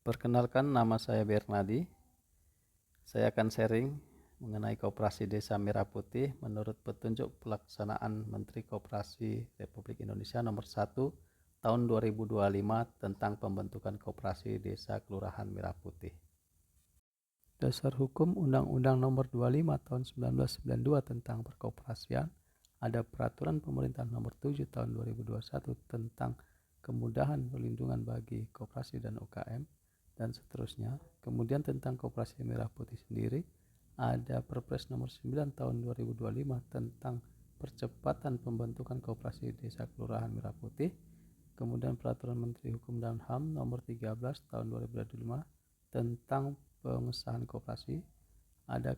Perkenalkan, nama saya Bernadi. Saya akan sharing mengenai Koperasi Desa Merah Putih menurut petunjuk pelaksanaan Menteri Koperasi Republik Indonesia nomor 1 tahun 2025 tentang pembentukan Koperasi Desa Kelurahan Merah Putih. Dasar Hukum Undang-Undang nomor 25 tahun 1992 tentang perkoperasian, ada Peraturan Pemerintah nomor 7 tahun 2021 tentang kemudahan perlindungan bagi koperasi dan UKM, dan seterusnya. Kemudian tentang Koperasi Merah Putih sendiri, ada Perpres nomor 9 tahun 2025 tentang percepatan pembentukan Koperasi Desa Kelurahan Merah Putih. Kemudian Peraturan Menteri Hukum dan HAM nomor 13 tahun 2025 tentang pengesahan koperasi. Ada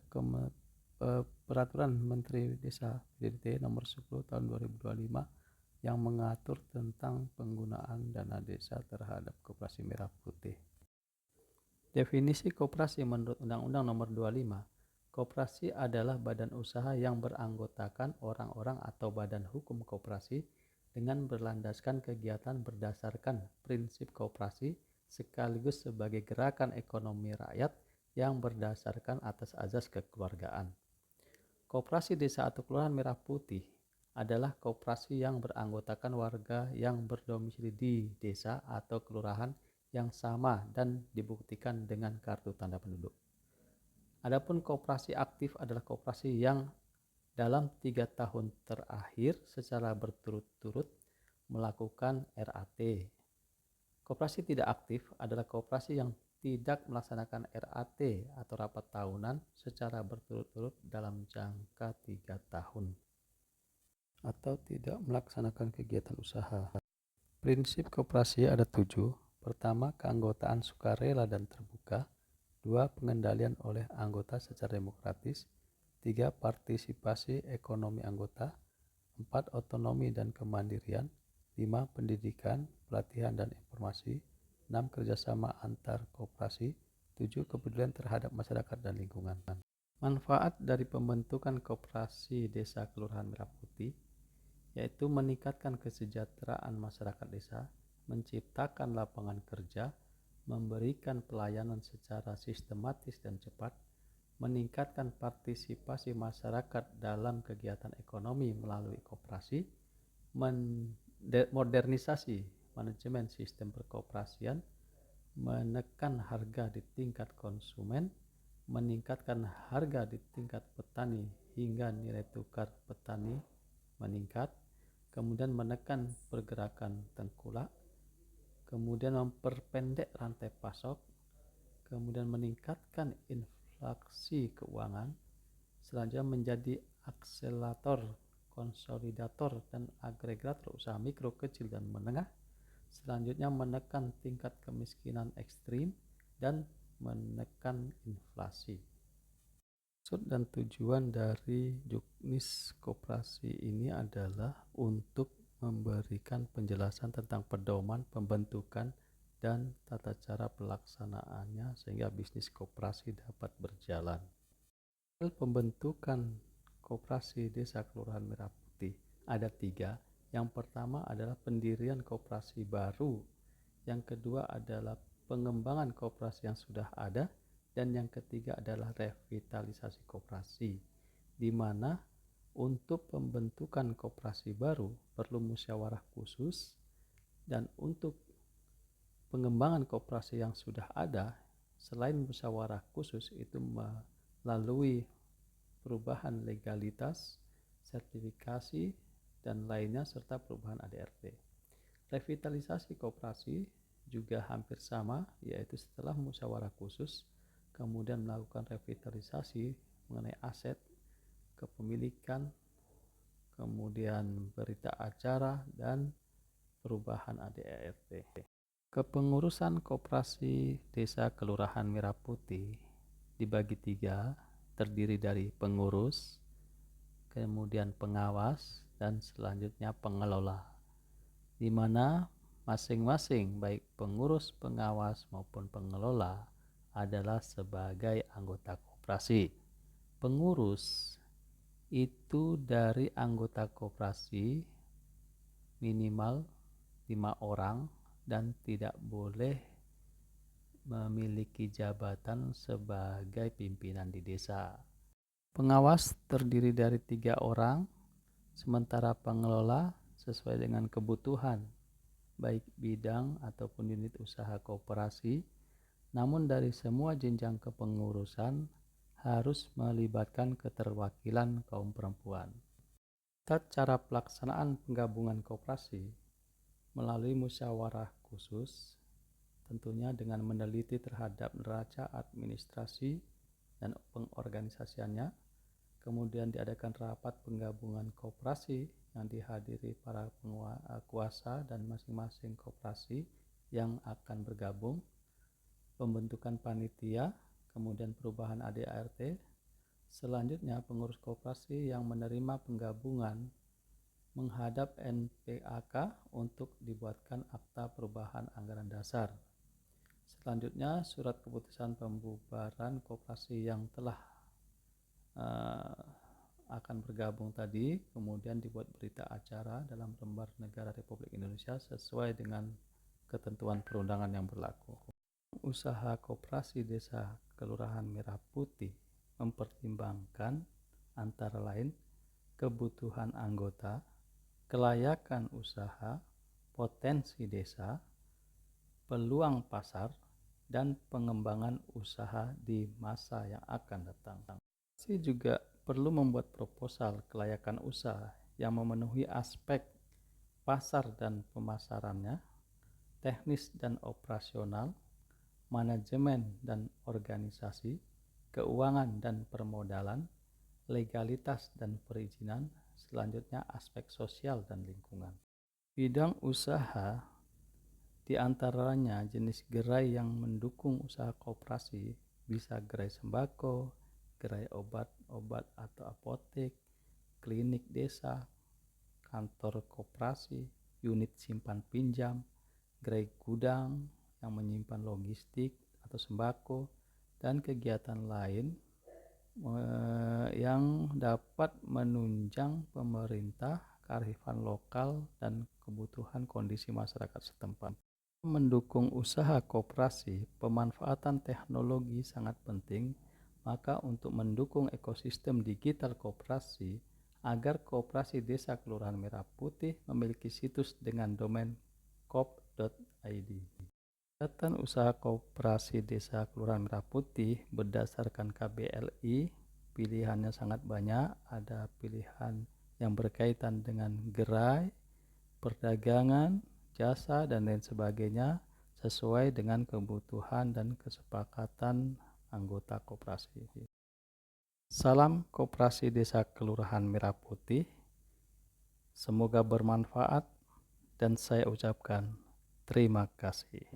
Peraturan Menteri Desa PDDT nomor 10 tahun 2025 yang mengatur tentang penggunaan dana desa terhadap Koperasi Merah Putih. Definisi koperasi menurut Undang-Undang nomor 25, koperasi adalah badan usaha yang beranggotakan orang-orang atau badan hukum koperasi dengan berlandaskan kegiatan berdasarkan prinsip koperasi sekaligus sebagai gerakan ekonomi rakyat yang berdasarkan atas azas kekeluargaan. Koperasi Desa atau Kelurahan Merah Putih adalah koperasi yang beranggotakan warga yang berdomisili di desa atau kelurahan yang sama dan dibuktikan dengan kartu tanda penduduk. Adapun koperasi aktif adalah koperasi yang dalam 3 tahun terakhir secara berturut-turut melakukan RAT. Koperasi tidak aktif adalah koperasi yang tidak melaksanakan RAT atau rapat tahunan secara berturut-turut dalam jangka 3 tahun atau tidak melaksanakan kegiatan usaha. Prinsip koperasi ada 7. Pertama, keanggotaan sukarela dan terbuka. 2. Pengendalian oleh anggota secara demokratis. 3. Partisipasi ekonomi anggota. 4. Otonomi dan kemandirian. 5. Pendidikan, pelatihan dan informasi. 6. Kerjasama antar koperasi. 7. Kepedulian terhadap masyarakat dan lingkungan. Manfaat dari pembentukan Koperasi Desa Kelurahan Merah Putih yaitu meningkatkan kesejahteraan masyarakat desa, menciptakan lapangan kerja, memberikan pelayanan secara sistematis dan cepat, meningkatkan partisipasi masyarakat dalam kegiatan ekonomi melalui koperasi, modernisasi manajemen sistem perkoperasian, menekan harga di tingkat konsumen, meningkatkan harga di tingkat petani hingga nilai tukar petani meningkat, kemudian menekan pergerakan tengkulak, kemudian memperpendek rantai pasok, kemudian meningkatkan inflasi keuangan, selanjutnya menjadi akselerator, konsolidator, dan agregator usaha mikro, kecil, dan menengah, selanjutnya menekan tingkat kemiskinan ekstrim, dan menekan inflasi. Maksud dan tujuan dari juknis koperasi ini adalah untuk memberikan penjelasan tentang pedoman pembentukan dan tata cara pelaksanaannya sehingga bisnis koperasi dapat berjalan. Pembentukan Koperasi Desa Kelurahan Merah Putih ada 3. Yang pertama adalah pendirian koperasi baru, yang kedua adalah pengembangan koperasi yang sudah ada, dan yang ketiga adalah revitalisasi koperasi, di mana untuk pembentukan koperasi baru perlu musyawarah khusus, dan untuk pengembangan koperasi yang sudah ada selain musyawarah khusus itu melalui perubahan legalitas, sertifikasi, dan lainnya serta perubahan ADRT. Revitalisasi koperasi juga hampir sama, yaitu setelah musyawarah khusus kemudian melakukan revitalisasi mengenai aset, kepemilikan, kemudian berita acara, dan perubahan ADRT. Kepengurusan Koperasi Desa Kelurahan Merah Putih dibagi 3, terdiri dari pengurus, kemudian pengawas, dan selanjutnya pengelola, di mana masing-masing baik pengurus, pengawas maupun pengelola adalah sebagai anggota koperasi. Pengurus itu dari anggota koperasi minimal 5 orang dan tidak boleh memiliki jabatan sebagai pimpinan di desa. Pengawas terdiri dari 3 orang, sementara pengelola sesuai dengan kebutuhan, baik bidang ataupun unit usaha koperasi, namun dari semua jenjang kepengurusan harus melibatkan keterwakilan kaum perempuan. Cara pelaksanaan penggabungan koperasi melalui musyawarah khusus, tentunya dengan meneliti terhadap neraca administrasi dan pengorganisasiannya. Kemudian diadakan rapat penggabungan koperasi yang dihadiri para kuasa dan masing-masing koperasi yang akan bergabung, pembentukan panitia, kemudian perubahan ADART. Selanjutnya pengurus koperasi yang menerima penggabungan menghadap NPAK untuk dibuatkan akta perubahan anggaran dasar. Selanjutnya surat keputusan pembubaran koperasi yang telah akan bergabung tadi, kemudian dibuat berita acara dalam lembar negara Republik Indonesia sesuai dengan ketentuan perundangan yang berlaku. Usaha koperasi desa Kelurahan Merah Putih mempertimbangkan antara lain kebutuhan anggota, kelayakan usaha, potensi desa, peluang pasar, dan pengembangan usaha di masa yang akan datang. Juga perlu membuat proposal kelayakan usaha yang memenuhi aspek pasar dan pemasarannya, teknis dan operasional, manajemen dan organisasi, keuangan dan permodalan, legalitas dan perizinan, selanjutnya aspek sosial dan lingkungan. Bidang usaha diantaranya jenis gerai yang mendukung usaha koperasi bisa gerai sembako, gerai obat-obat atau apotek, klinik desa, kantor koperasi, unit simpan pinjam, gerai gudang yang menyimpan logistik atau sembako, dan kegiatan lain yang dapat menunjang pemerintah, kearifan lokal, dan kebutuhan kondisi masyarakat setempat. Mendukung usaha koperasi, pemanfaatan teknologi sangat penting. Maka untuk mendukung ekosistem digital koperasi agar koperasi desa Kelurahan Merah Putih memiliki situs dengan domain kop.id. Kegiatan usaha koperasi desa Kelurahan Merah Putih berdasarkan KBLI pilihannya sangat banyak. Ada pilihan yang berkaitan dengan gerai, perdagangan, jasa, dan lain sebagainya sesuai dengan kebutuhan dan kesepakatan anggota koperasi. Salam Koperasi Desa Kelurahan Merah Putih. Semoga bermanfaat dan saya ucapkan terima kasih.